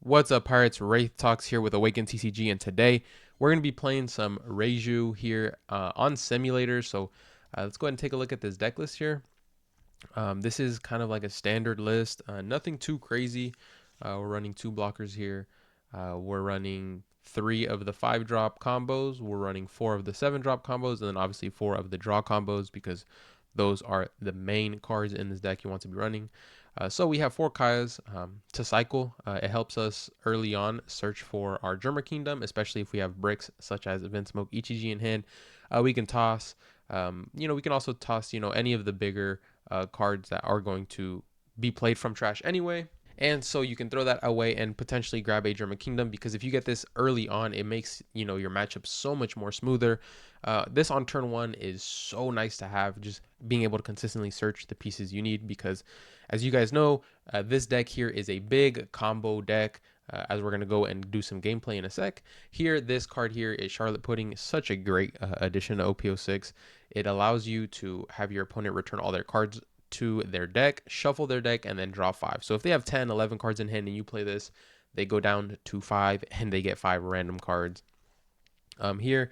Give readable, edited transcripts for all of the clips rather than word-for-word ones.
What's up, Pirates? Wraith Talks here with Awaken TCG, and today we're going to be playing some Reiju here on Simulator. So let's go ahead and take a look at this deck list here. This is kind of like a standard list, nothing too crazy. We're running two blockers here. We're running 3 of the 5-drop combos. We're running 4 of the 7-drop combos, and then obviously 4 of the draw combos because those are the main cards in this deck you want to be running. So we have 4 Kayas to cycle. It helps us early on search for our Germa Kingdom, especially if we have bricks such as Vinsmoke Ichiji in hand. We can toss, we can also toss, any of the bigger cards that are going to be played from trash anyway. And so you can throw that away and potentially grab a German Kingdom, because if you get this early on, it makes your matchup so much more smoother. This on turn 1 is so nice to have, just being able to consistently search the pieces you need, because as you guys know, this deck here is a big combo deck. As we're going to go and do some gameplay in a sec. Here, this card here is Charlotte Pudding, such a great addition to OP06. It allows you to have your opponent return all their cards to their deck, shuffle their deck, and then draw 5. So if they have 10, 11 cards in hand and you play this, they go down to 5 and they get 5 random cards. Here,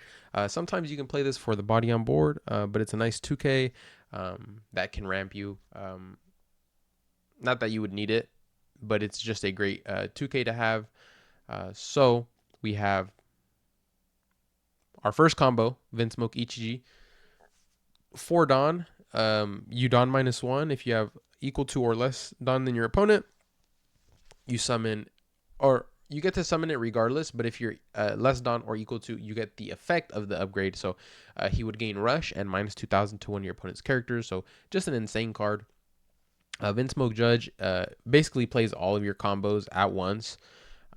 sometimes you can play this for the body on board, but it's a nice 2K that can ramp you. Not that you would need it, but it's just a great 2K to have. So we have our first combo, Vinsmoke Ichiji. For Dawn, you Dawn -1. If you have equal to or less Dawn than your opponent, you summon, or you get to summon it regardless, but if you're less Dawn or equal to, you get the effect of the upgrade. So he would gain Rush and -2000 to one of your opponent's characters. So just an insane card. Vinsmoke Judge basically plays all of your combos at once.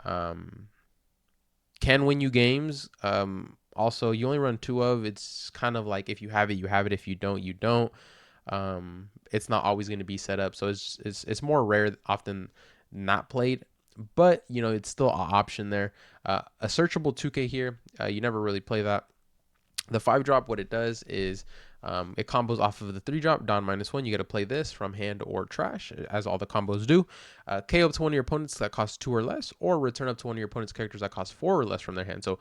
Can win you games. Also, you only run 2 of. It's kind of like if you have it, you have it. If you don't, you don't. It's not always going to be set up, so it's more rare, often not played. But it's still an option there. A searchable 2K here. You never really play that. The 5-drop, what it does is it combos off of the 3-drop, Dawn -1. You got to play this from hand or trash, as all the combos do. KO up to one of your opponents that costs 2 or less, or return up to one of your opponent's characters that costs 4 or less from their hand. So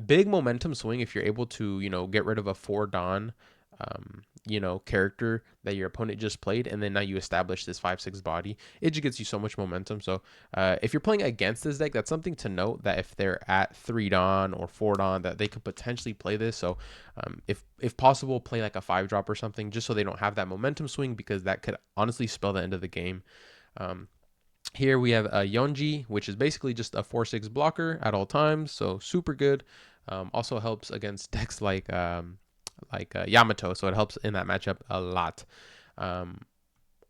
big momentum swing if you're able to, get rid of a 4 Dawn, character that your opponent just played, and then now you establish this 5/6 body. It just gets you so much momentum. So if you're playing against this deck, that's something to note, that if they're at 3 Dawn or 4 Dawn, that they could potentially play this. So if possible, play like a 5-drop or something, just so they don't have that momentum swing, because that could honestly spell the end of the game. Here we have a Yonji, which is basically just a 4/6 blocker at all times, so super good. Also helps against decks like Yamato, so it helps in that matchup a lot.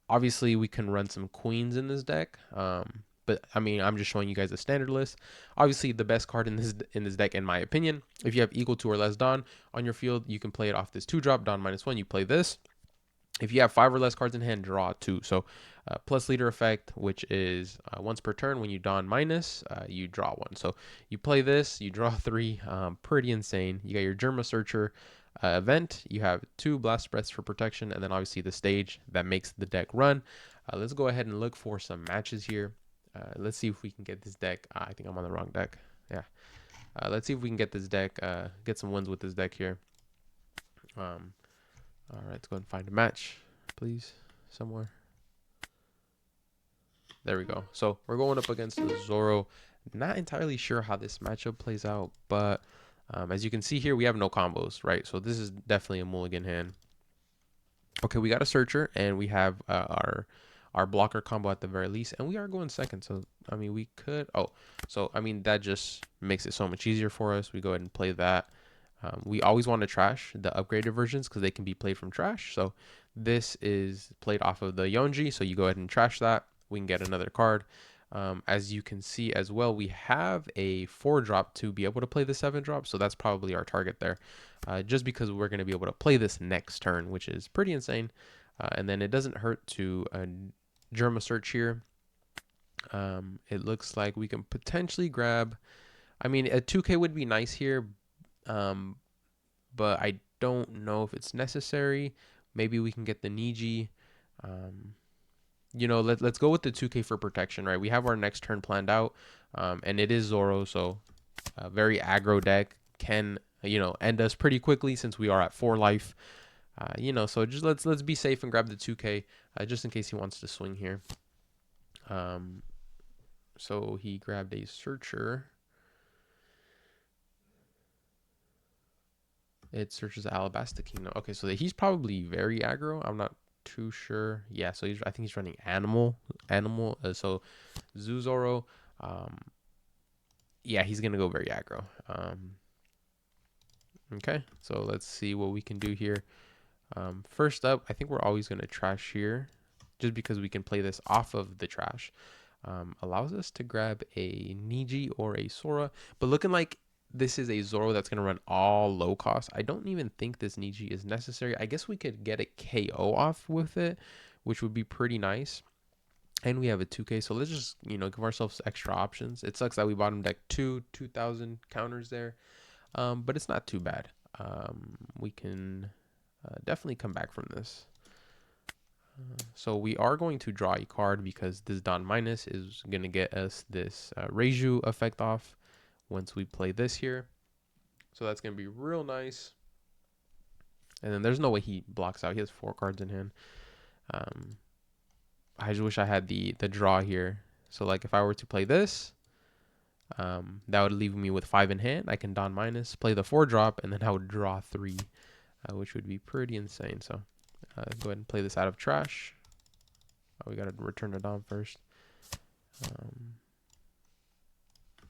Obviously, we can run some queens in this deck, but I mean, I'm just showing you guys a standard list. Obviously, the best card in this deck, in my opinion, if you have equal to or less Dawn on your field, you can play it off this 2-drop, Dawn -1. You play this. If you have 5 or less cards in hand, draw 2. So plus leader effect, which is once per turn, when you Dawn minus, you draw 1. So you play this, you draw 3. Pretty insane. You got your Germa Searcher event. You have 2 Blast Breaths for protection, and then obviously the stage that makes the deck run. Let's go ahead and look for some matches here. Let's see if we can get this deck. I think I'm on the wrong deck. Yeah. Let's see if we can get this deck, get some wins with this deck here. All right, let's go and find a match, please, somewhere. There we go. So we're going up against Zoro. Not entirely sure how this matchup plays out, but as you can see here, we have no combos, right? So this is definitely a mulligan hand. Okay, we got a Searcher, and we have our blocker combo at the very least, and we are going second. So I mean, we could. Oh, so I mean, that just makes it so much easier for us. We go ahead and play that. We always want to trash the upgraded versions, because they can be played from trash. So this is played off of the Yonji, so you go ahead and trash that. We can get another card. As you can see as well, we have a 4-drop to be able to play the 7-drop, so that's probably our target there, just because we're going to be able to play this next turn, which is pretty insane. And then it doesn't hurt to Germa Search here. It looks like we can potentially grab, I mean, a 2K would be nice here, but I don't know if it's necessary. Maybe we can get the Niji. you know, let's go with the 2K for protection, right? We have our next turn planned out, and it is Zoro, so very aggro deck can, you know, end us pretty quickly since we are at 4 life. You know, so just let's be safe and grab the 2K just in case he wants to swing here. So he grabbed a searcher. It searches Alabasta Kingdom. Okay, so he's probably very aggro. I'm not too sure. Yeah, so I think he's running animal. So Zuzoro. Yeah, he's gonna go very aggro. Okay, so let's see what we can do here. First up, I think we're always gonna trash here, just because we can play this off of the trash. Allows us to grab a Niji or a Sora, but looking like this is a Zoro that's going to run all low cost. I don't even think this Niji is necessary. I guess we could get a KO off with it, which would be pretty nice. And we have a 2K, so let's just, you know, give ourselves extra options. It sucks that we bottom deck 2,000 counters there, but it's not too bad. We can definitely come back from this. So we are going to draw a card because this Don Minus is going to get us this Reiju effect off once we play this here. So that's going to be real nice. And then there's no way he blocks out. He has 4 cards in hand. I just wish I had the draw here. So like if I were to play this, that would leave me with 5 in hand. I can Don Minus, play the 4 drop, and then I would draw 3, which would be pretty insane. So go ahead and play this out of trash. Oh, we got to return the Dom first.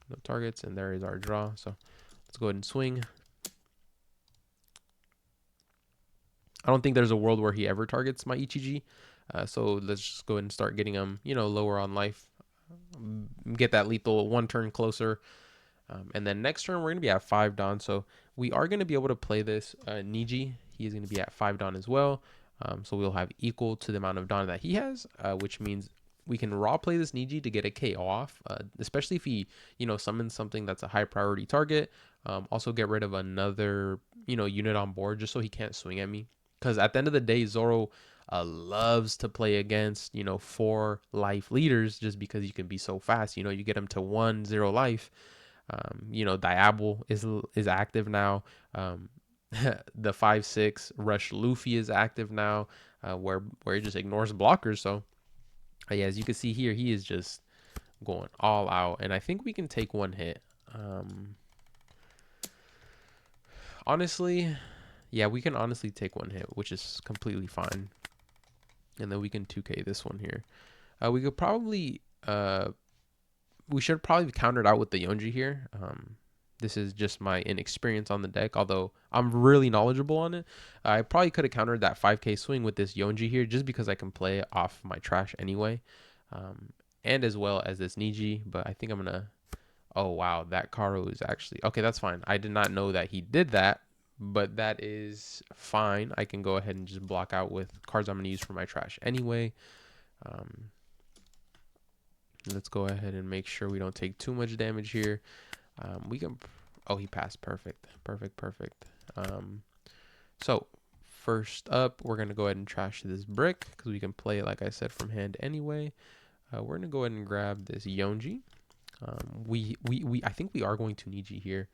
No targets, and there is our draw. So let's go ahead and swing. I don't think there's a world where he ever targets my Ichiji. So let's just go ahead and start getting him, you know, lower on life. Get that lethal 1 turn closer. And then next turn, we're going to be at 5 Don. So we are going to be able to play this Niji. He is going to be at 5 Don as well. So we'll have equal to the amount of Don that he has, which means we can raw play this Niji to get a KO off, especially if he, you know, summons something that's a high priority target. Also get rid of another, you know, unit on board just so he can't swing at me. Because at the end of the day, Zoro loves to play against, you know, 4 life leaders just because you can be so fast. You know, you get him to 1-0 life. You know, Diablo is active now. The 5-6 Rush Luffy is active now, where he just ignores blockers. So yeah, as you can see here, he is just going all out, and I think we can take 1 hit. Honestly, yeah, we can honestly take 1 hit, which is completely fine. And then we can 2K this one here. We could probably we should probably counter it out with the Yonji here. This is just my inexperience on the deck, although I'm really knowledgeable on it. I probably could have countered that 5K swing with this Yonji here just because I can play it off my trash anyway. And as well as this Niji, but I think I'm going to... Oh, wow, that Karo is actually... Okay, that's fine. I did not know that he did that, but that is fine. I can go ahead and just block out with cards I'm going to use for my trash anyway. Let's go ahead and make sure we don't take too much damage here. We can... Oh, he passed. Perfect. So first up, we're going to go ahead and trash this brick because we can play it, like I said, from hand anyway. We're going to go ahead and grab this Yonji. I think we are going to Niji here,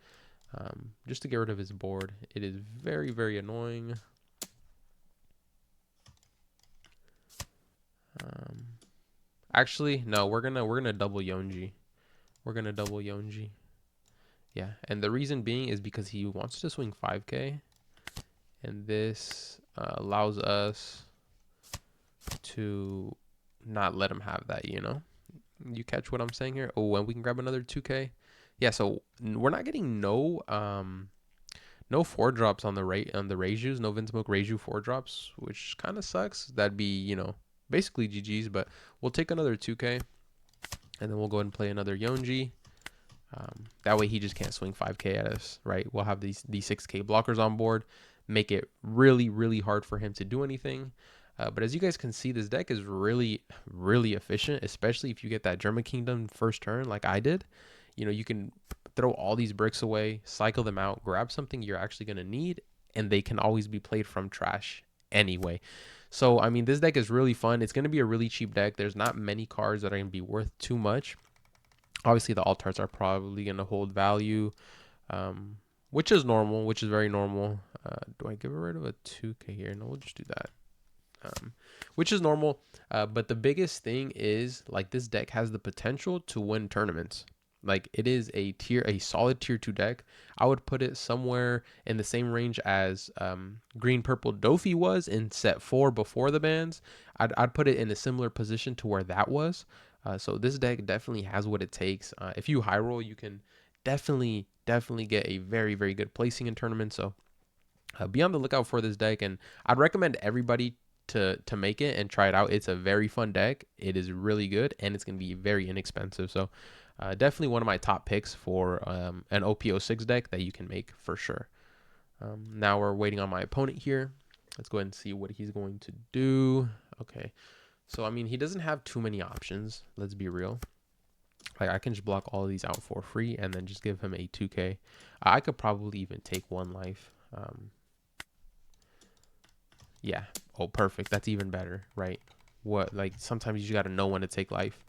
just to get rid of his board. It is very, very annoying. Actually, no, we're gonna double Yonji. Yeah, and the reason being is because he wants to swing 5K, and this allows us to not let him have that, you know? You catch what I'm saying here? Oh, and we can grab another 2K. Yeah, so we're not getting no 4 drops on the Reijus, no Vinsmoke Reiju 4 drops, which kind of sucks. That'd be, you know, basically GG's, but we'll take another 2K, and then we'll go ahead and play another Yonji. That way he just can't swing 5K at us, right? We'll have these 6K blockers on board, make it really, really hard for him to do anything. But as you guys can see, this deck is really, really efficient, especially if you get that German Kingdom first turn like I did. You know, you can throw all these bricks away, cycle them out, grab something you're actually going to need, and they can always be played from trash anyway. So I mean, this deck is really fun. It's going to be a really cheap deck. There's not many cards that are going to be worth too much. Obviously, the altars are probably going to hold value, um, which is normal, which is very normal. Do I give rid of a 2K here? No, we'll just do that. Which is normal. But the biggest thing is like this deck has the potential to win tournaments. Like it is a solid tier 2 deck. I would put it somewhere in the same range as Green Purple Dofi was in set 4 before the bans. I'd put it in a similar position to where that was. So this deck definitely has what it takes. If you high roll, you can definitely get a very, very good placing in tournaments. So be on the lookout for this deck, and I'd recommend everybody to make it and try it out. It's a very fun deck. It is really good, and it's going to be very inexpensive. So definitely one of my top picks for an OP06 deck that you can make for sure. Now we're waiting on my opponent here. Let's go ahead and see what he's going to do. Okay, so I mean, he doesn't have too many options. Let's be real. Like I can just block all of these out for free and then just give him a 2K. I could probably even take 1 life. Yeah. Oh, perfect. That's even better, right? What, like sometimes you just got to know when to take life.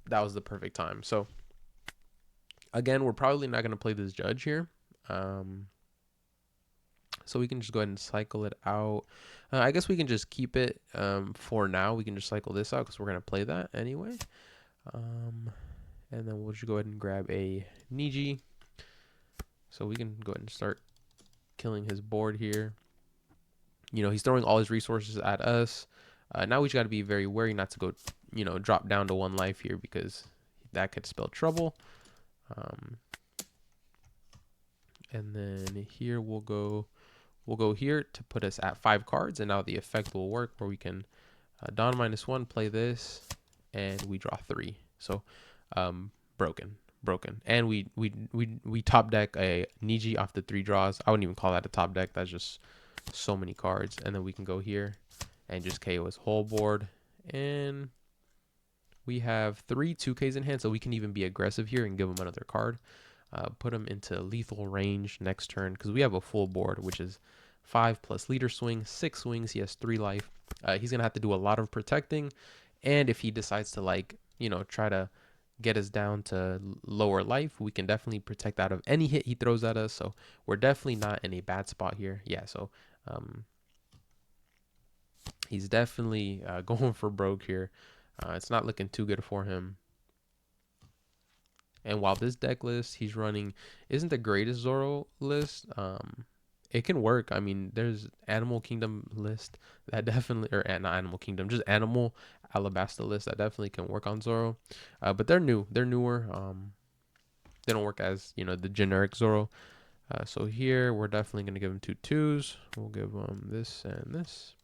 That was the perfect time. So again, we're probably not going to play this judge here. So we can just go ahead and cycle it out. I guess we can just keep it for now. We can just cycle this out because we're going to play that anyway. And then we'll just go ahead and grab a Niji. So we can go ahead and start killing his board here. You know, he's throwing all his resources at us. Now we just got to be very wary not to go, you know, drop down to 1 life here because that could spell trouble. And then here we'll go here to put us at 5 cards, and now the effect will work where we can Don -1, play this, and we draw 3. So broken. And we top deck a Niji off the 3 draws. I wouldn't even call that a top deck. That's just so many cards. And then we can go here and just KO his whole board, and we have 3 2Ks in hand, so we can even be aggressive here and give him another card. Put him into lethal range next turn because we have a full board, which is 5 plus leader swing, 6 swings. He has 3 life. He's gonna have to do a lot of protecting, and if he decides to, like, you know, try to get us down to lower life, we can definitely protect out of any hit he throws at us. So we're definitely not in a bad spot here. Yeah, so he's definitely going for broke here. It's not looking too good for him. And while this deck list he's running isn't the greatest Zoro list, it can work. I mean, there's Animal Kingdom list that definitely, or not Animal Kingdom, just Animal Alabasta list that definitely can work on Zoro. But they're new. They're newer. They don't work as, you know, the generic Zoro. So here we're definitely going to give him 2 2s. We'll give him this and this.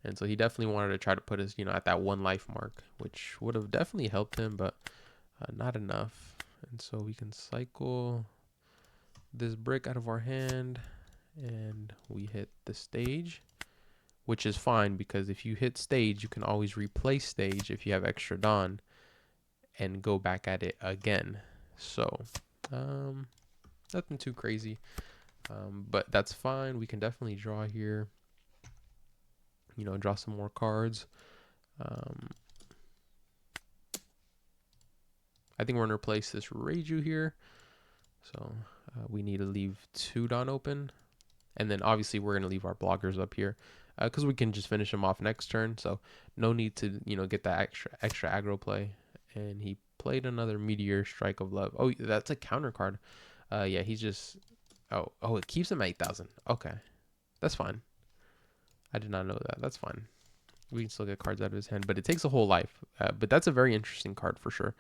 And so he definitely wanted to try to put us, you know, at that 1 life mark, which would have definitely helped him, but not enough. And so we can cycle this brick out of our hand, and we hit the stage, which is fine because if you hit stage, you can always replace stage if you have extra Dawn and go back at it again. So nothing too crazy, but that's fine. We can definitely draw here, you know, draw some more cards. I think we're going to replace this Reiju here. So we need to leave 2 Dawn open. And then obviously we're going to leave our blockers up here because we can just finish him off next turn. So no need to, you know, get that extra aggro play. And he played another Meteor Strike of Love. Oh, that's a counter card. Yeah, he's just... Oh, it keeps him at 8,000. Okay. That's fine. I did not know that. That's fine. We can still get cards out of his hand, but it takes a whole life. But that's a very interesting card for sure.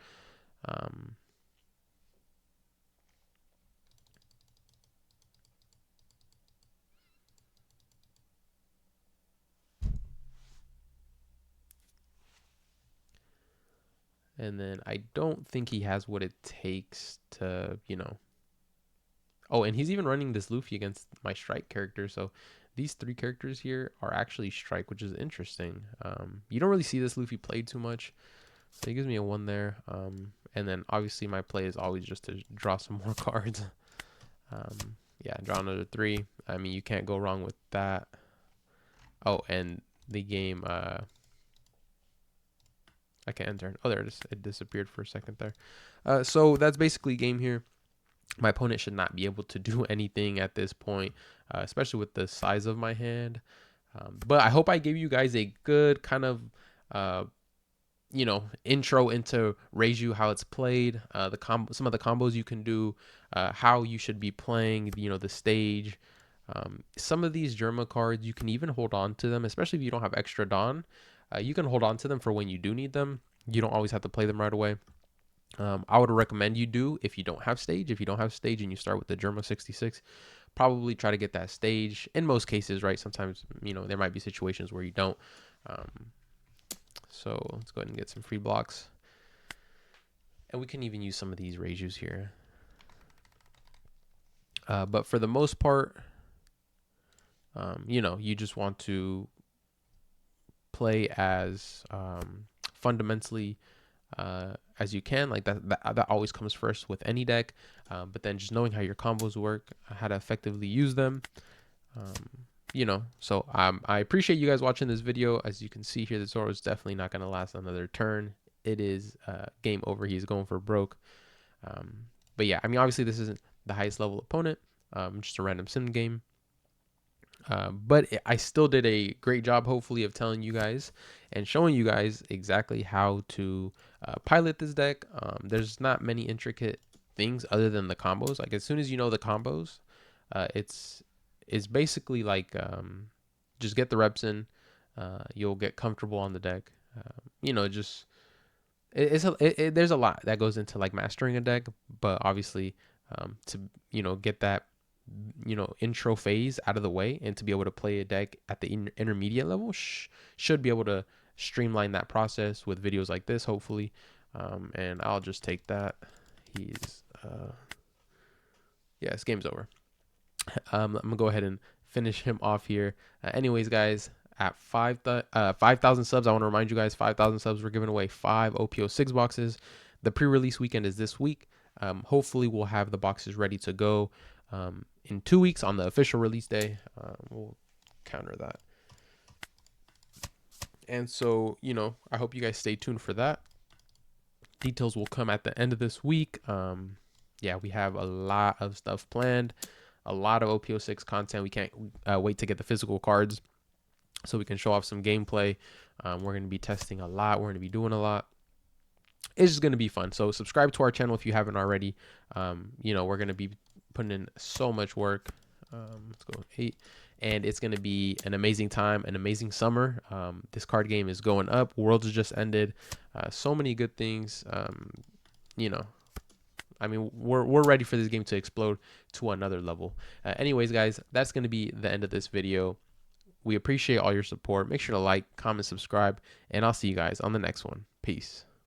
And then I don't think he has what it takes to, you know... Oh, and he's even running this Luffy against my Strike character. So these 3 characters here are actually Strike, which is interesting. You don't really see this Luffy played too much. So he gives me a 1 there. And then obviously my play is always just to draw some more cards. Yeah, draw another 3. I mean, you can't go wrong with that. Oh, and the game, I can't enter. Oh, there it is. It disappeared for a second there. So that's basically game here. My opponent should not be able to do anything at this point, especially with the size of my hand. But I hope I gave you guys a good kind of, uh, intro into Reiju, how it's played, some of the combos you can do, how you should be playing, the stage. Some of these Germa cards, you can even hold on to them, especially if you don't have extra Dawn. You can hold on to them for when you do need them. You don't always have to play them right away. I would recommend you do if you don't have stage. If you don't have stage and you start with the Germa 66, probably try to get that stage. In most cases, right? Sometimes, there might be situations where you don't. Um, so let's go ahead and get some free blocks. And we can even use some of these Reijus here. But for the most part, you just want to play as fundamentally as you can. Like that always comes first with any deck. But then just knowing how your combos work, how to effectively use them. So I appreciate you guys watching this video. As you can see here, the Zoro is definitely not going to last another turn. It is game over. He's going for broke. But yeah, I mean, obviously this isn't the highest level opponent. Just a random sim game. But I still did a great job, hopefully, of telling you guys and showing you guys exactly how to pilot this deck. There's not many intricate things other than the combos. Like as soon as you know the combos, it's basically like just get the reps in. You'll get comfortable on the deck. Just there's a lot that goes into like mastering a deck, but obviously to get that intro phase out of the way and to be able to play a deck at the intermediate level should be able to streamline that process with videos like this, hopefully. And I'll just take that. He's yeah, this game's over. I'm gonna go ahead and finish him off here. Anyways, guys, at 5,000 subs, I want to remind you guys, 5,000 subs, we're giving away 5 OP06 boxes. The pre-release weekend is this week. Hopefully, we'll have the boxes ready to go in 2 weeks on the official release day. We'll counter that. And so, I hope you guys stay tuned for that. Details will come at the end of this week. Yeah, we have a lot of stuff planned, a lot of OP06 content. We can't wait to get the physical cards so we can show off some gameplay. We're going to be testing a lot. We're going to be doing a lot. It's just going to be fun. So subscribe to our channel if you haven't already. We're going to be putting in so much work. Let's go 8. And it's going to be an amazing time, an amazing summer. This card game is going up. Worlds has just ended. So many good things. I mean, we're ready for this game to explode to another level. Anyways, guys, that's going to be the end of this video. We appreciate all your support. Make sure to like, comment, subscribe, and I'll see you guys on the next one. Peace.